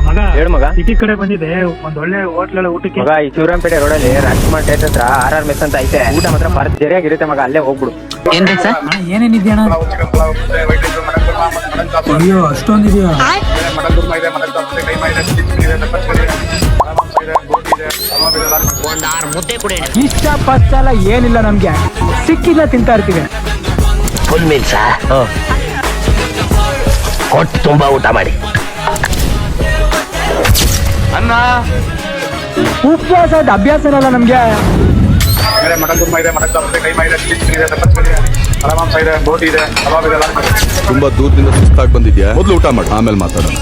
ಮಗ ಹೇಳು ಮಗ. ಸಿಟಿ ಕಡೆ ಬಂದಿದೆ, ಒಂದ್ ಒಳ್ಳೆ ಹೋಟ್ಲ್ ಊಟಕ್ಕೆ. ಮಗ ಈ ಶಿವರಾಂಪೇಟೆ ರೋಡಲ್ಲಿ ರಾಜ್ಕುಮಾರ್ ಥಿಯೇಟರ್ ಹತ್ರ RR ಮೆಸ್ ಅಂತ ಐತೆ. ಊಟ ಮಾತ್ರ ಭರ್ಜರಿಯಾಗಿರುತ್ತೆ ಮಗ, ಅಲ್ಲೇ ಹೋಗ್ಬಿಡು. ಏನ್ರಿ ಸರ್? ಏನೇನಿದ್ಯಾ ಅಣ್ಣ? ಅಯ್ಯೋ ಅಷ್ಟೊಂದಿದೆಯಾ? ಒಂದ್ 6 ಮುದ್ದೆ ಕೊಡಿ. ಇಷ್ಟ ಪಚ್ಚಲ್ಲ ಏನಿಲ್ಲ, ನಮ್ಗೆ ಸಿಕ್ಕಿಲ್ಲ ತಿಂತಾ ಇರ್ತೀವಿ. ಫುಲ್ ಮೀಲ್ಸ್ ಹೊಟ್ಟೆ ತುಂಬಾ ಊಟ ಮಾಡಿ. ಅನ್ನ ಉಪವಾಸ ಅಭ್ಯಾಸ ಇರಲ್ಲ ನಮ್ಗೆ. ತುಂಬಾ ದೂರದಿಂದ ಸುಸ್ತಾಗಿ ಬಂದಿದ್ಯಾ, ಮೊದಲು ಊಟ ಮಾಡು, ಆಮೇಲೆ ಮಾತಾಡೋಣ.